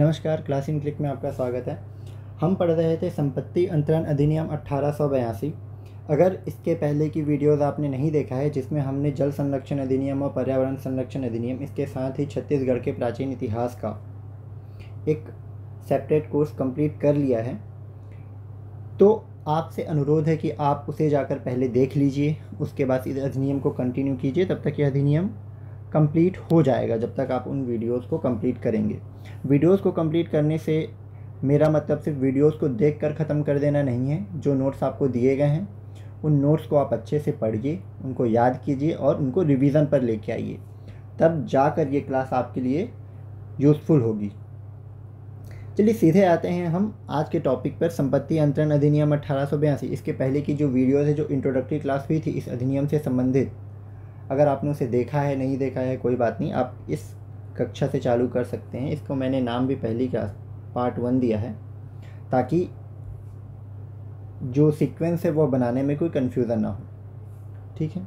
नमस्कार, class in click में आपका स्वागत है। हम पढ़ रहे थे संपत्ति अंतरण अधिनियम 1882। अगर इसके पहले की वीडियोस आपने नहीं देखा है, जिसमें हमने जल संरक्षण अधिनियम और पर्यावरण संरक्षण अधिनियम, इसके साथ ही छत्तीसगढ़ के प्राचीन इतिहास का एक सेपरेट कोर्स कंप्लीट कर लिया है, तो आपसे अनुरोध है कि आप उसे जाकर पहले देख लीजिए, उसके बाद इस अधिनियम को कंटिन्यू कीजिए। तब तक यह अधिनियम कंप्लीट हो जाएगा जब तक आप उन वीडियोस को कंप्लीट करेंगे। वीडियोस को कंप्लीट करने से मेरा मतलब सिर्फ वीडियोस को देखकर ख़त्म कर देना नहीं है। जो नोट्स आपको दिए गए हैं उन नोट्स को आप अच्छे से पढ़िए, उनको याद कीजिए और उनको रिवीजन पर लेके आइए, तब जाकर ये क्लास आपके लिए यूज़फुल होगी। चलिए सीधे आते हैं हम आज के टॉपिक पर, संपत्ति अंतरण अधिनियम 1882। इसके पहले की जो वीडियोज़ है, जो इंट्रोडक्टरी क्लास हुई थी इस अधिनियम से संबंधित, अगर आपने उसे देखा है नहीं देखा है कोई बात नहीं, आप इस कक्षा से चालू कर सकते हैं। इसको मैंने नाम भी पहली क्लास पार्ट 1 दिया है, ताकि जो सीक्वेंस है वो बनाने में कोई कन्फ्यूज़न ना हो। ठीक है।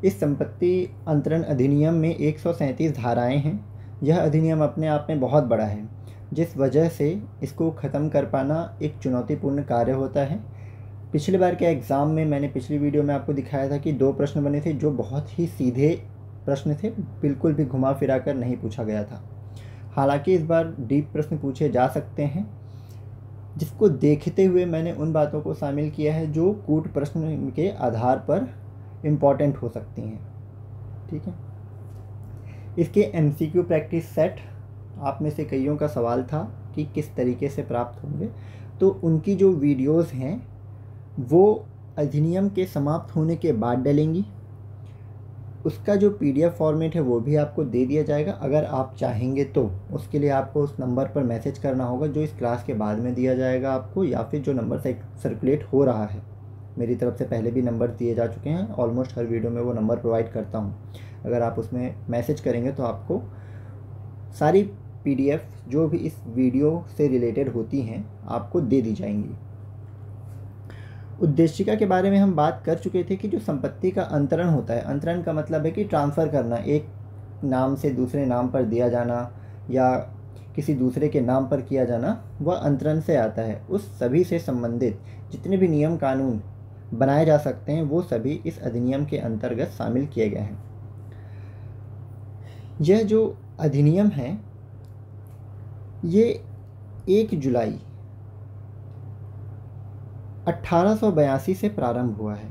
इस संपत्ति अंतरण अधिनियम में 137 धाराएं हैं। यह अधिनियम अपने आप में बहुत बड़ा है, जिस वजह से इसको ख़त्म कर पाना एक चुनौतीपूर्ण कार्य होता है। पिछली बार के एग्ज़ाम में मैंने पिछली वीडियो में आपको दिखाया था कि 2 प्रश्न बने थे जो बहुत ही सीधे प्रश्न थे, बिल्कुल भी घुमा फिरा कर नहीं पूछा गया था। हालांकि इस बार डीप प्रश्न पूछे जा सकते हैं, जिसको देखते हुए मैंने उन बातों को शामिल किया है जो कूट प्रश्न के आधार पर इम्पॉर्टेंट हो सकती हैं। ठीक है। इसके MCQ प्रैक्टिस सेट आप में से कईयों का सवाल था कि किस तरीके से प्राप्त होंगे, तो उनकी जो वीडियोज़ हैं वो अधिनियम के समाप्त होने के बाद डलेंगी। उसका जो PDF फॉर्मेट है वो भी आपको दे दिया जाएगा। अगर आप चाहेंगे तो उसके लिए आपको उस नंबर पर मैसेज करना होगा जो इस क्लास के बाद में दिया जाएगा आपको, या फिर जो नंबर सर्कुलेट हो रहा है। मेरी तरफ से पहले भी नंबर दिए जा चुके हैं, ऑलमोस्ट हर वीडियो में वो नंबर प्रोवाइड करता हूँ। अगर आप उसमें मैसेज करेंगे तो आपको सारी PDF जो भी इस वीडियो से रिलेटेड होती हैं आपको दे दी जाएंगी। उद्देशिका के बारे में हम बात कर चुके थे कि जो संपत्ति का अंतरण होता है, अंतरण का मतलब है कि ट्रांसफ़र करना, एक नाम से दूसरे नाम पर दिया जाना या किसी दूसरे के नाम पर किया जाना, वह अंतरण से आता है। उस सभी से संबंधित जितने भी नियम कानून बनाए जा सकते हैं वो सभी इस अधिनियम के अंतर्गत शामिल किए गए हैं। यह जो अधिनियम है ये 1 जुलाई 1882 से प्रारंभ हुआ है।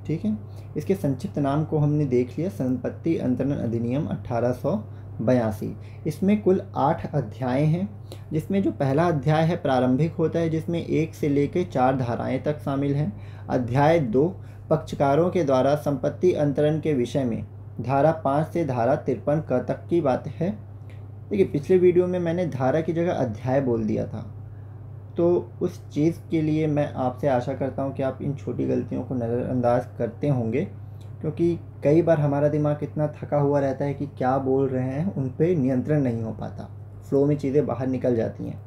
ठीक है। इसके संक्षिप्त नाम को हमने देख लिया, संपत्ति अंतरण अधिनियम 1882। इसमें कुल 8 अध्याय हैं, जिसमें जो पहला अध्याय है प्रारंभिक होता है, जिसमें 1 से लेकर 4 धाराएं तक शामिल हैं। अध्याय 2 पक्षकारों के द्वारा संपत्ति अंतरण के विषय में, धारा 5 से धारा 53 तक की बात है। देखिए, पिछले वीडियो में मैंने धारा की जगह अध्याय बोल दिया था, तो उस चीज़ के लिए मैं आपसे आशा करता हूं कि आप इन छोटी गलतियों को नज़रअंदाज करते होंगे, क्योंकि कई बार हमारा दिमाग इतना थका हुआ रहता है कि क्या बोल रहे हैं उन पे नियंत्रण नहीं हो पाता, फ्लो में चीज़ें बाहर निकल जाती हैं।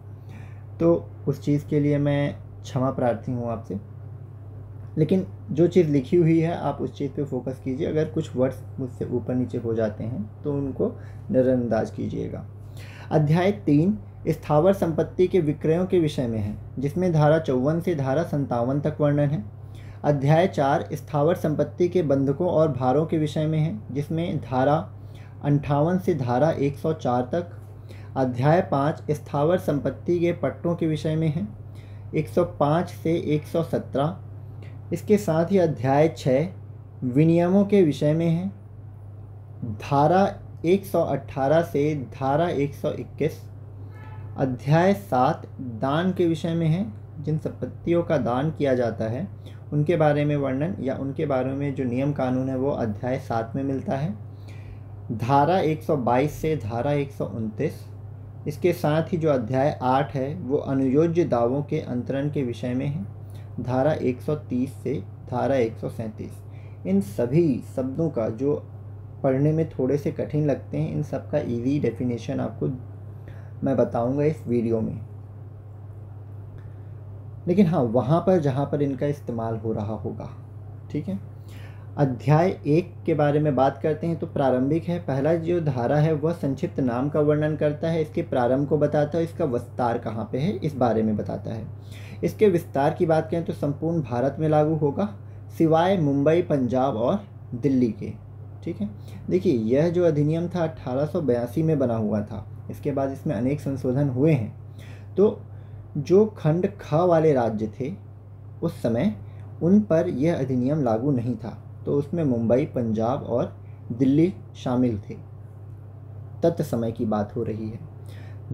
तो उस चीज़ के लिए मैं क्षमा प्रार्थी हूँ आपसे, लेकिन जो चीज़ लिखी हुई है आप उस चीज़ पे फोकस कीजिए। अगर कुछ वर्ड्स मुझसे ऊपर नीचे हो जाते हैं तो उनको नज़रअंदाज कीजिएगा। अध्याय 3 स्थावर संपत्ति के विक्रयों के विषय में है, जिसमें धारा 54 से धारा 57 तक वर्णन है। अध्याय 4 स्थावर संपत्ति के बंधकों और भारों के विषय में है, जिसमें धारा 58 से धारा 104 तक। अध्याय 5 स्थावर संपत्ति के पट्टों के विषय में है, 105 से 117। इसके साथ ही अध्याय 6 विनियमों के विषय में है, धारा 118 से धारा 121। अध्याय 7 दान के विषय में है, जिन संपत्तियों का दान किया जाता है उनके बारे में वर्णन या उनके बारे में जो नियम कानून है वो अध्याय 7 में मिलता है। धारा 122 से धारा 129। इसके साथ ही जो अध्याय 8 है वो अनुयोज्य दावों के अंतरण के विषय में है, धारा 130 से धारा 137। इन सभी शब्दों का जो पढ़ने में थोड़े से कठिन लगते हैं, इन सब का ईजी डेफिनेशन आपको मैं बताऊंगा इस वीडियो में। लेकिन हाँ, वहाँ पर जहाँ पर इनका इस्तेमाल हो रहा होगा। ठीक है। अध्याय 1 के बारे में बात करते हैं तो प्रारंभिक है। पहला जो धारा है वह संक्षिप्त नाम का वर्णन करता है, इसके प्रारंभ को बताता है, इसका विस्तार कहाँ पे है इस बारे में बताता है। इसके विस्तार की बात करें तो संपूर्ण भारत में लागू होगा, सिवाय मुंबई, पंजाब और दिल्ली के। ठीक है, देखिए यह जो अधिनियम था 1882 में बना हुआ था। इसके बाद इसमें अनेक संशोधन हुए हैं। तो जो खंड ख वाले राज्य थे उस समय, उन पर यह अधिनियम लागू नहीं था, तो उसमें मुंबई, पंजाब और दिल्ली शामिल थे। तत्समय की बात हो रही है।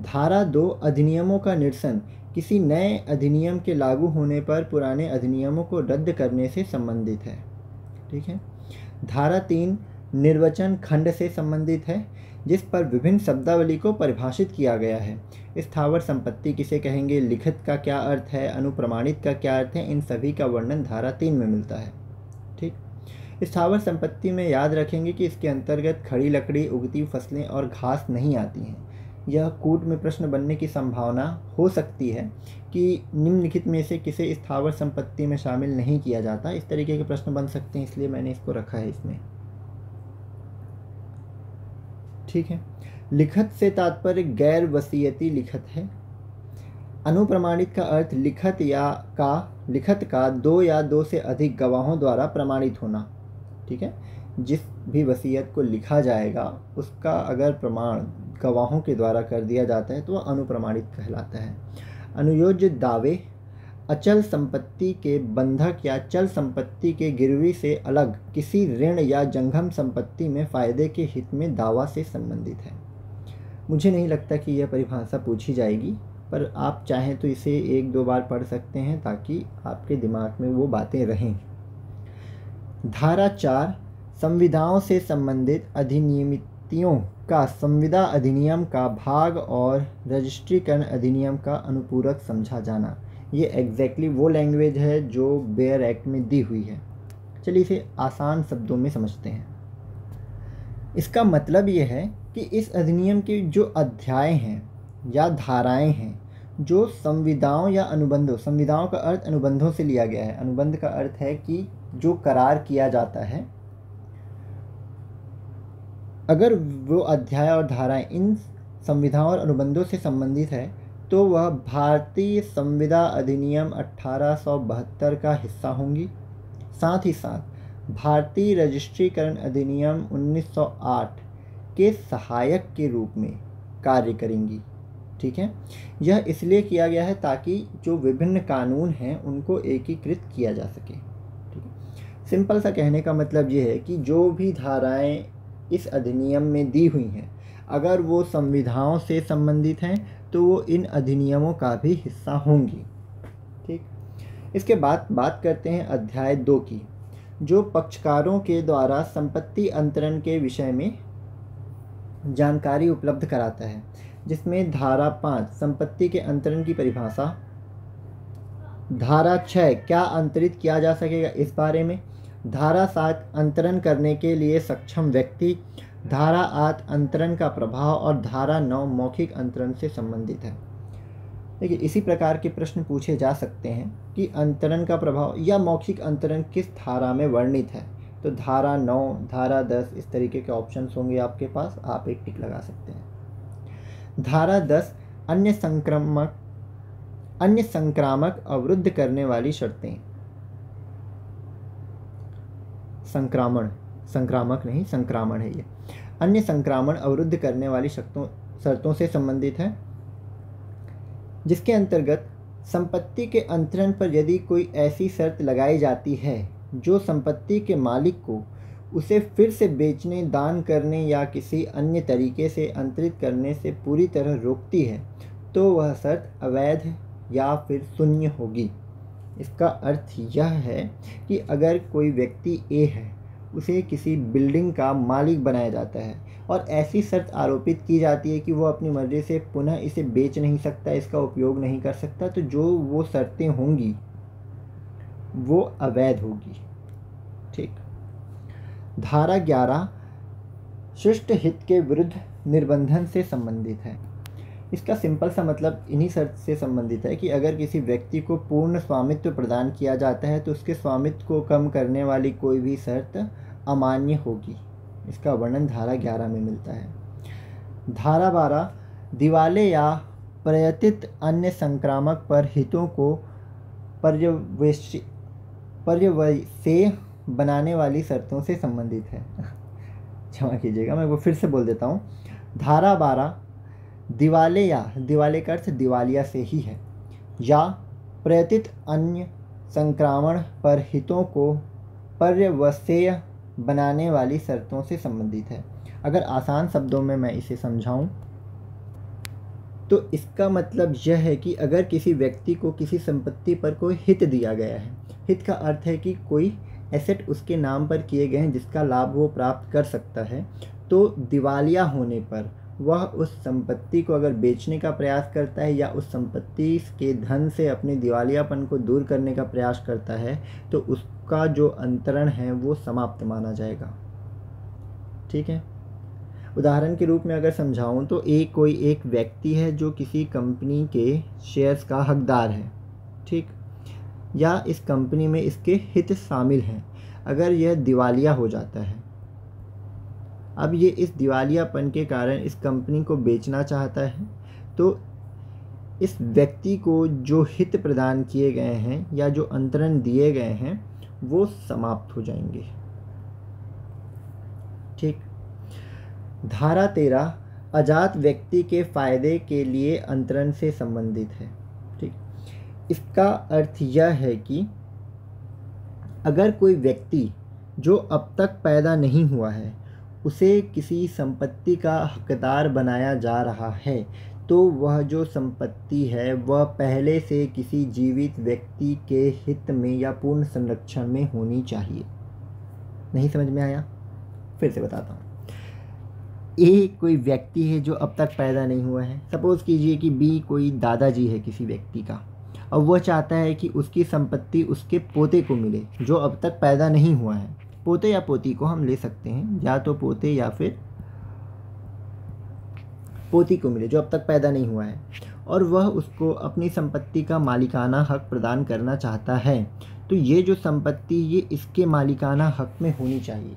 धारा 2 अधिनियमों का निरसन किसी नए अधिनियम के लागू होने पर पुराने अधिनियमों को रद्द करने से संबंधित है। ठीक है। धारा 3 निर्वचन खंड से संबंधित है, जिस पर विभिन्न शब्दावली को परिभाषित किया गया है। स्थावर संपत्ति किसे कहेंगे, लिखित का क्या अर्थ है, अनुप्रमाणित का क्या अर्थ है, इन सभी का वर्णन धारा 3 में मिलता है। ठीक। स्थावर संपत्ति में याद रखेंगे कि इसके अंतर्गत खड़ी लकड़ी, उगती फसलें और घास नहीं आती हैं। यह कूट में प्रश्न बनने की संभावना हो सकती है कि निम्नलिखित में से किसे स्थावर संपत्ति में शामिल नहीं किया जाता। इस तरीके के प्रश्न बन सकते हैं, इसलिए मैंने इसको रखा है इसमें। ठीक है। लिखत से तात्पर्य गैर वसीयती लिखत है। अनुप्रमाणित का अर्थ लिखत का 2 या 2 से अधिक गवाहों द्वारा प्रमाणित होना। ठीक है, जिस भी वसीयत को लिखा जाएगा उसका अगर प्रमाण गवाहों के द्वारा कर दिया जाता है तो वह अनुप्रमाणित कहलाता है। अनुयोज्य दावे अचल संपत्ति के बंधक या चल संपत्ति के गिरवी से अलग किसी ऋण या जंगम संपत्ति में फायदे के हित में दावा से संबंधित है। मुझे नहीं लगता कि यह परिभाषा पूछी जाएगी, पर आप चाहें तो इसे 1-2 बार पढ़ सकते हैं ताकि आपके दिमाग में वो बातें रहें। धारा 4 संविदाओं से संबंधित अधिनियमितियों का संविदा अधिनियम का भाग और रजिस्ट्रीकरण अधिनियम का अनुपूरक समझा जाना। ये एग्जैक्टली वो लैंग्वेज है जो बेयर एक्ट में दी हुई है। चलिए इसे आसान शब्दों में समझते हैं। इसका मतलब ये है कि इस अधिनियम के जो अध्याय हैं या धाराएं हैं जो संविदाओं या अनुबंधों, संविदाओं का अर्थ अनुबंधों से लिया गया है, अनुबंध का अर्थ है कि जो करार किया जाता है, अगर वो अध्याय और धाराएं इन संविधाओं और अनुबंधों से संबंधित है तो वह भारतीय संविदा अधिनियम 1872 का हिस्सा होंगी। साथ ही साथ भारतीय रजिस्ट्रीकरण अधिनियम 1908 के सहायक के रूप में कार्य करेंगी। ठीक है, यह इसलिए किया गया है ताकि जो विभिन्न कानून हैं उनको एकीकृत किया जा सके। ठीक है, सिंपल सा कहने का मतलब ये है कि जो भी धाराएं इस अधिनियम में दी हुई हैं, अगर वो संविधाओं से संबंधित हैं तो वो इन अधिनियमों का भी हिस्सा होंगी। ठीक, इसके बाद बात करते हैं अध्याय 2 की, जो पक्षकारों के द्वारा संपत्ति अंतरण के विषय में जानकारी उपलब्ध कराता है, जिसमें धारा 5 संपत्ति के अंतरण की परिभाषा, धारा 6 क्या अंतरित किया जा सकेगा इस बारे में, धारा 7 अंतरण करने के लिए सक्षम व्यक्ति, धारा 8 अंतरण का प्रभाव और धारा 9 मौखिक अंतरण से संबंधित है। देखिए इसी प्रकार के प्रश्न पूछे जा सकते हैं कि अंतरण का प्रभाव या मौखिक अंतरण किस धारा में वर्णित है, तो धारा 9, धारा 10 इस तरीके के ऑप्शंस होंगे आपके पास, आप एक टिक लगा सकते हैं। धारा 10 अन्य संक्रामक अवरुद्ध करने वाली शर्तें, संक्रामक नहीं संक्रामण है ये, अन्य संक्रामण अवरुद्ध करने वाली शर्तों से संबंधित है, जिसके अंतर्गत संपत्ति के अंतरण पर यदि कोई ऐसी शर्त लगाई जाती है जो संपत्ति के मालिक को उसे फिर से बेचने, दान करने या किसी अन्य तरीके से अंतरित करने से पूरी तरह रोकती है, तो वह शर्त अवैध या फिर शून्य होगी। इसका अर्थ यह है कि अगर कोई व्यक्ति ए है, उसे किसी बिल्डिंग का मालिक बनाया जाता है और ऐसी शर्त आरोपित की जाती है कि वो अपनी मर्जी से पुनः इसे बेच नहीं सकता, इसका उपयोग नहीं कर सकता, तो जो वो शर्तें होंगी वो अवैध होगी। ठीक। धारा 11 शिष्ट हित के विरुद्ध निर्बंधन से संबंधित है। इसका सिंपल सा मतलब इन्हीं शर्त से संबंधित है कि अगर किसी व्यक्ति को पूर्ण स्वामित्व प्रदान किया जाता है तो उसके स्वामित्व को कम करने वाली कोई भी शर्त अमान्य होगी। इसका वर्णन धारा 11 में मिलता है। धारा 12 दिवाले या प्रयतित अन्य संक्रामक पर हितों को पर्यवसेय बनाने वाली शर्तों से संबंधित है। क्षमा कीजिएगा, मैं वो फिर से बोल देता हूँ। धारा 12 दिवाले या दिवाले का अर्थ दिवालिया से ही है, या प्रयतित अन्य संक्रामण पर हितों को पर्यवसेय बनाने वाली शर्तों से संबंधित है। अगर आसान शब्दों में मैं इसे समझाऊं तो इसका मतलब यह है कि अगर किसी व्यक्ति को किसी संपत्ति पर कोई हित दिया गया है, हित का अर्थ है कि कोई एसेट उसके नाम पर किए गए हैं जिसका लाभ वो प्राप्त कर सकता है, तो दिवालिया होने पर वह उस संपत्ति को अगर बेचने का प्रयास करता है या उस संपत्ति के धन से अपने दिवालियापन को दूर करने का प्रयास करता है तो उसका जो अंतरण है वो समाप्त माना जाएगा। ठीक है, उदाहरण के रूप में अगर समझाऊं तो कोई एक व्यक्ति है जो किसी कंपनी के शेयर्स का हकदार है, ठीक, या इस कंपनी में इसके हित शामिल हैं। अगर यह दिवालिया हो जाता है, अब ये इस दिवालियापन के कारण इस कंपनी को बेचना चाहता है, तो इस व्यक्ति को जो हित प्रदान किए गए हैं या जो अंतरण दिए गए हैं वो समाप्त हो जाएंगे। ठीक। धारा 13 अजात व्यक्ति के फायदे के लिए अंतरण से संबंधित है। ठीक, इसका अर्थ यह है कि अगर कोई व्यक्ति जो अब तक पैदा नहीं हुआ है उसे किसी संपत्ति का हकदार बनाया जा रहा है, तो वह जो संपत्ति है वह पहले से किसी जीवित व्यक्ति के हित में या पूर्ण संरक्षण में होनी चाहिए। नहीं समझ में आया? फिर से बताता हूँ। कोई व्यक्ति है जो अब तक पैदा नहीं हुआ है, सपोज़ कीजिए कि बी कोई दादाजी है किसी व्यक्ति का, और वह चाहता है कि उसकी संपत्ति उसके पोते को मिले जो अब तक पैदा नहीं हुआ है। पोते या पोती को हम ले सकते हैं, या तो पोते या फिर पोती को मिले जो अब तक पैदा नहीं हुआ है, और वह उसको अपनी संपत्ति का मालिकाना हक प्रदान करना चाहता है। तो ये जो संपत्ति ये इसके मालिकाना हक में होनी चाहिए।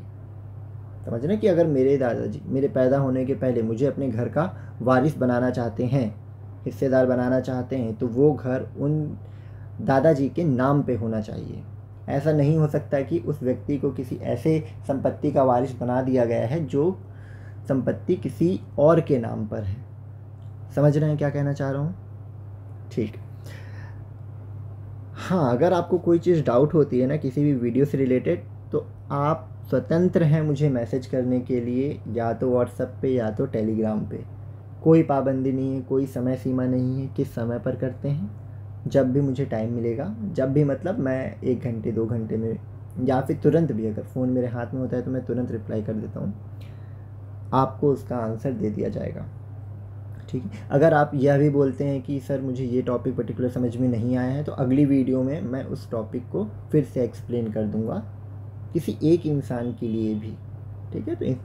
समझ रहे हैं कि अगर मेरे दादाजी मेरे पैदा होने के पहले मुझे अपने घर का वारिस बनाना चाहते हैं, हिस्सेदार बनाना चाहते हैं, तो वो घर उन दादाजी के नाम पे होना चाहिए। ऐसा नहीं हो सकता कि उस व्यक्ति को किसी ऐसे संपत्ति का वारिस बना दिया गया है जो संपत्ति किसी और के नाम पर है। समझ रहे हैं क्या कहना चाह रहा हूँ? ठीक। हाँ, अगर आपको कोई चीज़ डाउट होती है ना किसी भी वीडियो से रिलेटेड, तो आप स्वतंत्र हैं मुझे मैसेज करने के लिए, या तो व्हाट्सएप पे या तो टेलीग्राम पे। कोई पाबंदी नहीं है, कोई समय सीमा नहीं है, किस समय पर करते हैं, जब भी मुझे टाइम मिलेगा। जब भी मतलब मैं 1 घंटे 2 घंटे में, या फिर तुरंत भी, अगर फ़ोन मेरे हाथ में होता है तो मैं तुरंत रिप्लाई कर देता हूँ, आपको उसका आंसर दे दिया जाएगा। ठीक है। अगर आप यह भी बोलते हैं कि सर मुझे ये टॉपिक पर्टिकुलर समझ में नहीं आया है, तो अगली वीडियो में मैं उस टॉपिक को फिर से एक्सप्लेन कर दूँगा किसी एक इंसान के लिए भी। ठीक है, तो इन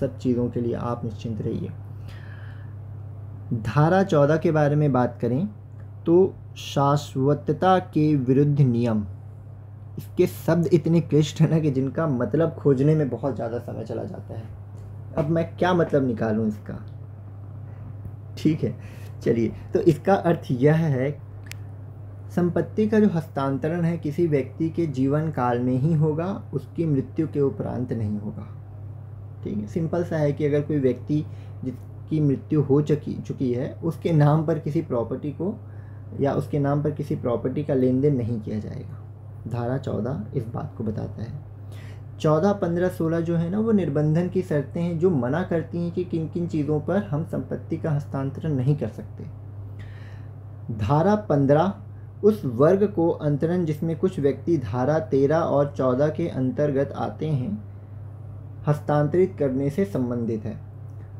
सब चीज़ों के लिए आप निश्चिंत रहिए। धारा 14 के बारे में बात करें तो शाश्वतता के विरुद्ध नियम। इसके शब्द इतने क्लिष्ट हैं ना कि जिनका मतलब खोजने में बहुत ज़्यादा समय चला जाता है। अब मैं क्या मतलब निकालूं इसका? ठीक है, चलिए। तो इसका अर्थ यह है, संपत्ति का जो हस्तांतरण है किसी व्यक्ति के जीवन काल में ही होगा, उसकी मृत्यु के उपरांत नहीं होगा। ठीक है, सिंपल सा है कि अगर कोई व्यक्ति जिसकी मृत्यु हो चुकी है उसके नाम पर किसी प्रॉपर्टी को या उसके नाम पर किसी प्रॉपर्टी का लेन देन नहीं किया जाएगा। धारा 14 इस बात को बताता है। 14, 15, 16 जो है ना वो निर्बंधन की शर्तें हैं जो मना करती हैं कि किन किन चीज़ों पर हम संपत्ति का हस्तांतरण नहीं कर सकते। धारा 15 उस वर्ग को अंतरण जिसमें कुछ व्यक्ति धारा 13 और 14 के अंतर्गत आते हैं हस्तांतरित करने से संबंधित है।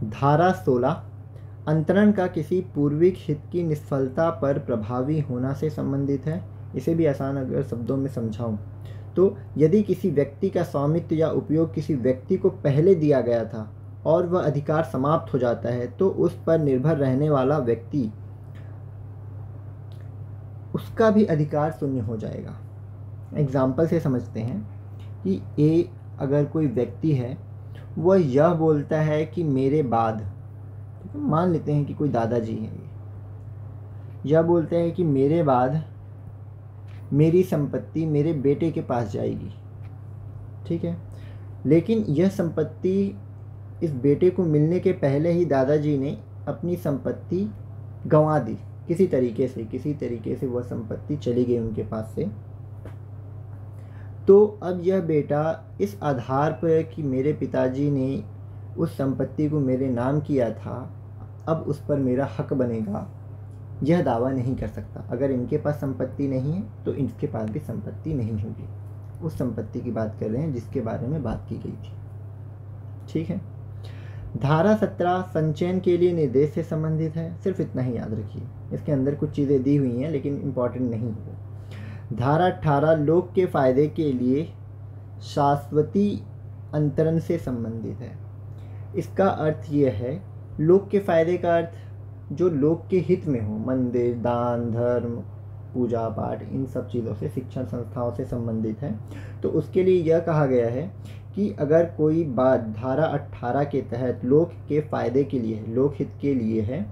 धारा 16 अंतरण का किसी पूर्विक हित की निष्फलता पर प्रभावी होना से संबंधित है। इसे भी आसान अगर शब्दों में समझाऊं तो यदि किसी व्यक्ति का स्वामित्व या उपयोग किसी व्यक्ति को पहले दिया गया था और वह अधिकार समाप्त हो जाता है तो उस पर निर्भर रहने वाला व्यक्ति, उसका भी अधिकार शून्य हो जाएगा। एग्जाम्पल से समझते हैं कि ए अगर कोई व्यक्ति है, वह यह बोलता है कि मेरे बाद, मान लेते हैं कि कोई दादाजी हैं, यह बोलते हैं कि मेरे बाद मेरी संपत्ति मेरे बेटे के पास जाएगी, ठीक है। लेकिन यह संपत्ति इस बेटे को मिलने के पहले ही दादाजी ने अपनी संपत्ति गंवा दी, किसी तरीके से वह संपत्ति चली गई उनके पास से। तो अब यह बेटा इस आधार पर कि मेरे पिताजी ने उस संपत्ति को मेरे नाम किया था, अब उस पर मेरा हक बनेगा, यह दावा नहीं कर सकता। अगर इनके पास संपत्ति नहीं है तो इनके पास भी संपत्ति नहीं होगी। उस संपत्ति की बात कर रहे हैं जिसके बारे में बात की गई थी, ठीक है। धारा 17 संचयन के लिए निर्देश से संबंधित है, सिर्फ इतना ही याद रखिए। इसके अंदर कुछ चीज़ें दी हुई हैं लेकिन इम्पॉर्टेंट नहीं है। धारा 18 लोक के फायदे के लिए शाश्वती अंतरण से संबंधित है। इसका अर्थ यह है, लोक के फायदे का अर्थ जो लोक के हित में हो, मंदिर, दान, धर्म, पूजा पाठ, इन सब चीज़ों से, शिक्षण संस्थाओं से संबंधित है। तो उसके लिए यह कहा गया है कि अगर कोई बात धारा 18 के तहत लोक के फायदे के लिए है, लोक हित के लिए है,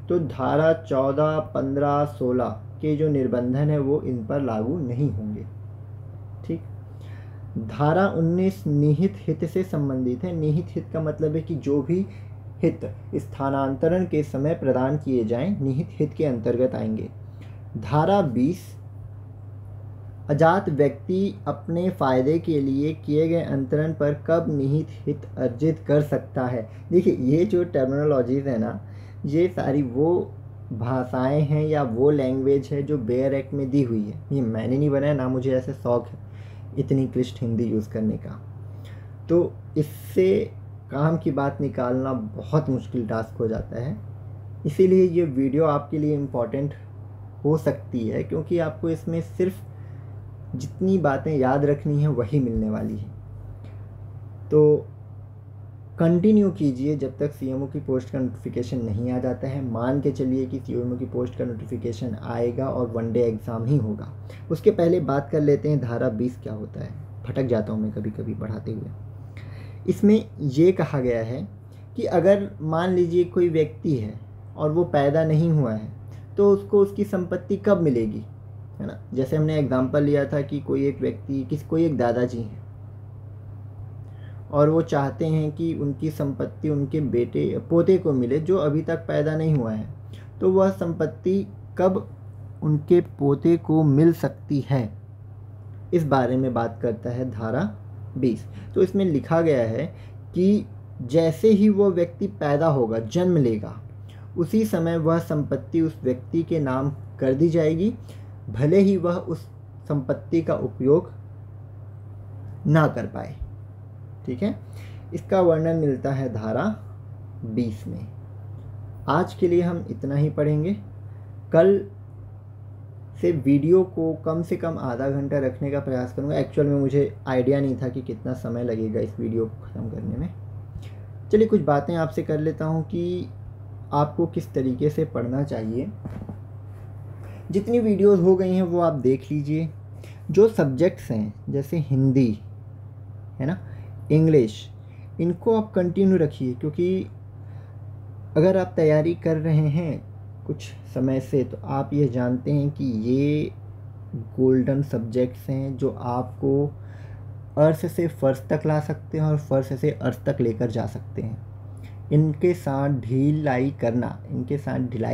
तो धारा 14, 15, 16 के जो निर्बंधन है वो इन पर लागू नहीं होंगे, ठीक। धारा 19 निहित हित से संबंधित है। निहित हित का मतलब है कि जो भी हित स्थानांतरण के समय प्रदान किए जाएं, निहित हित के अंतर्गत आएंगे। धारा 20 अजात व्यक्ति अपने फायदे के लिए किए गए अंतरण पर कब निहित हित अर्जित कर सकता है। देखिए, ये जो टर्मिनोलॉजीज है ना, ये सारी वो भाषाएं हैं या वो लैंग्वेज है जो बेयर एक्ट में दी हुई है। ये मैंने नहीं बनाया, ना मुझे ऐसे शौक है इतनी क्लिष्ट हिंदी यूज़ करने का। तो इससे काम की बात निकालना बहुत मुश्किल टास्क हो जाता है। इसीलिए ये वीडियो आपके लिए इम्पॉर्टेंट हो सकती है, क्योंकि आपको इसमें सिर्फ जितनी बातें याद रखनी है वही मिलने वाली है। तो कंटिन्यू कीजिए जब तक सीएमओ की पोस्ट का नोटिफिकेशन नहीं आ जाता है। मान के चलिए कि सीएमओ की पोस्ट का नोटिफिकेशन आएगा और वन डे एग्ज़ाम ही होगा। उसके पहले बात कर लेते हैं धारा 20 क्या होता है। भटक जाता हूँ मैं कभी कभी पढ़ाते हुए। इसमें ये कहा गया है कि अगर मान लीजिए कोई व्यक्ति है और वो पैदा नहीं हुआ है, तो उसको उसकी संपत्ति कब मिलेगी, है ना। जैसे हमने एग्जांपल लिया था कि कोई एक व्यक्ति, कोई एक दादाजी हैं और वो चाहते हैं कि उनकी संपत्ति उनके बेटे पोते को मिले जो अभी तक पैदा नहीं हुआ है, तो वह संपत्ति कब उनके पोते को मिल सकती है, इस बारे में बात करता है धारा 20। तो इसमें लिखा गया है कि जैसे ही वो व्यक्ति पैदा होगा, जन्म लेगा, उसी समय वह संपत्ति उस व्यक्ति के नाम कर दी जाएगी, भले ही वह उस संपत्ति का उपयोग ना कर पाए, ठीक है। इसका वर्णन मिलता है धारा 20 में। आज के लिए हम इतना ही पढ़ेंगे। कल से वीडियो को कम से कम आधा घंटा रखने का प्रयास करूँगा। एक्चुअल में मुझे आइडिया नहीं था कि कितना समय लगेगा इस वीडियो को ख़त्म करने में। चलिए कुछ बातें आपसे कर लेता हूँ कि आपको किस तरीके से पढ़ना चाहिए। जितनी वीडियोस हो गई हैं वो आप देख लीजिए। जो सब्जेक्ट्स हैं जैसे हिंदी है ना, इंग्लिश, इनको आप कंटिन्यू रखिए, क्योंकि अगर आप तैयारी कर रहे हैं कुछ समय से तो आप ये जानते हैं कि ये गोल्डन सब्जेक्ट्स हैं जो आपको अर्थ से फर्श तक ला सकते हैं और फर्श से अर्थ तक लेकर जा सकते हैं। इनके साथ ढिलाई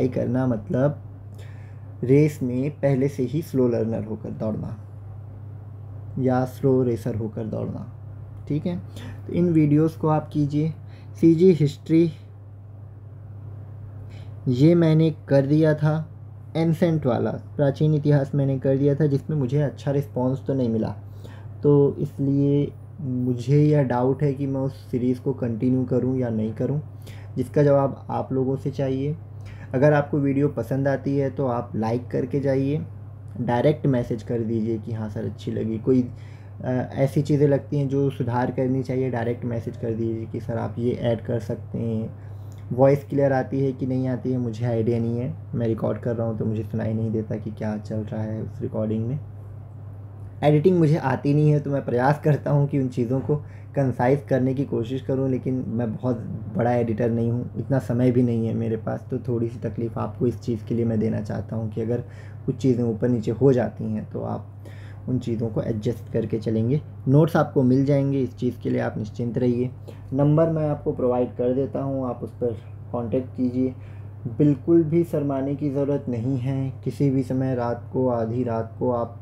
करना मतलब रेस में पहले से ही स्लो लर्नर होकर दौड़ना या स्लो रेसर होकर दौड़ना, ठीक है। तो इन वीडियोस को आप कीजिए। सीजी हिस्ट्री ये मैंने कर दिया था, एंसेंट वाला प्राचीन इतिहास मैंने कर दिया था, जिसमें मुझे अच्छा रिस्पांस तो नहीं मिला, तो इसलिए मुझे यह डाउट है कि मैं उस सीरीज़ को कंटिन्यू करूं या नहीं करूं, जिसका जवाब आप लोगों से चाहिए। अगर आपको वीडियो पसंद आती है तो आप लाइक करके जाइए, डायरेक्ट मैसेज कर दीजिए कि हाँ सर अच्छी लगी। कोई ऐसी चीज़ें लगती हैं जो सुधार करनी चाहिए, डायरेक्ट मैसेज कर दीजिए कि सर आप ये ऐड कर सकते हैं। वॉइस क्लियर आती है कि नहीं आती है मुझे आइडिया नहीं है, मैं रिकॉर्ड कर रहा हूँ तो मुझे सुनाई नहीं देता कि क्या चल रहा है उस रिकॉर्डिंग में। एडिटिंग मुझे आती नहीं है तो मैं प्रयास करता हूँ कि उन चीज़ों को कंसाइज करने की कोशिश करूँ, लेकिन मैं बहुत बड़ा एडिटर नहीं हूँ, इतना समय भी नहीं है मेरे पास। तो थोड़ी सी तकलीफ़ आपको इस चीज़ के लिए मैं देना चाहता हूँ कि अगर कुछ चीज़ें ऊपर नीचे हो जाती हैं तो आप उन चीज़ों को एडजस्ट करके चलेंगे। नोट्स आपको मिल जाएंगे, इस चीज़ के लिए आप निश्चिंत रहिए। नंबर मैं आपको प्रोवाइड कर देता हूँ, आप उस पर कॉन्टेक्ट कीजिए। बिल्कुल भी शर्माने की ज़रूरत नहीं है, किसी भी समय रात को, आधी रात को आप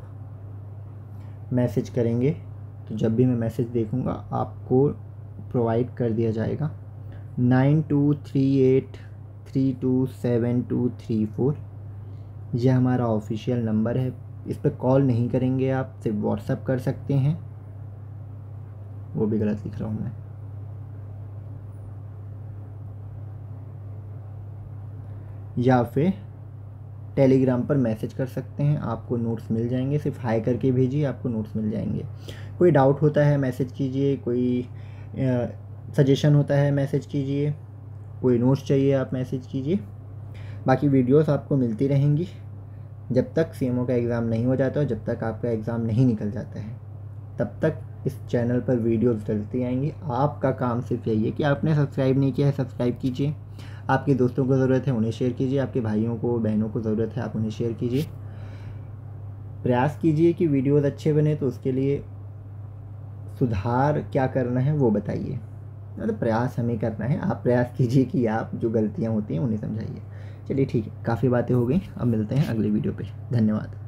मैसेज करेंगे तो जब भी मैं मैसेज देखूंगा आपको प्रोवाइड कर दिया जाएगा। 9238327234 यह हमारा ऑफिशियल नंबर है। इस पर कॉल नहीं करेंगे आप, सिर्फ व्हाट्सएप कर सकते हैं। वो भी गलत लिख रहा हूँ मैं। या फिर टेलीग्राम पर मैसेज कर सकते हैं, आपको नोट्स मिल जाएंगे। सिर्फ हाई करके भेजिए, आपको नोट्स मिल जाएंगे। कोई डाउट होता है मैसेज कीजिए, कोई सजेशन होता है मैसेज कीजिए, कोई नोट्स चाहिए आप मैसेज कीजिए। बाकी वीडियोस आपको मिलती रहेंगी जब तक सीएमओ का एग्ज़ाम नहीं हो जाता और जब तक आपका एग्ज़ाम नहीं निकल जाता है, तब तक इस चैनल पर वीडियोस डलती आएंगी। आपका काम सिर्फ यही है कि आपने सब्सक्राइब नहीं किया है, सब्सक्राइब कीजिए। आपके दोस्तों को ज़रूरत है उन्हें शेयर कीजिए, आपके भाइयों को बहनों को ज़रूरत है आप उन्हें शेयर कीजिए। प्रयास कीजिए कि वीडियोस अच्छे बने, तो उसके लिए सुधार क्या करना है वो बताइए। मतलब प्रयास हमें करना है, आप प्रयास कीजिए कि आप जो गलतियाँ होती हैं उन्हें समझाइए। चलिए ठीक है, काफ़ी बातें हो गई, अब मिलते हैं अगले वीडियो पे। धन्यवाद।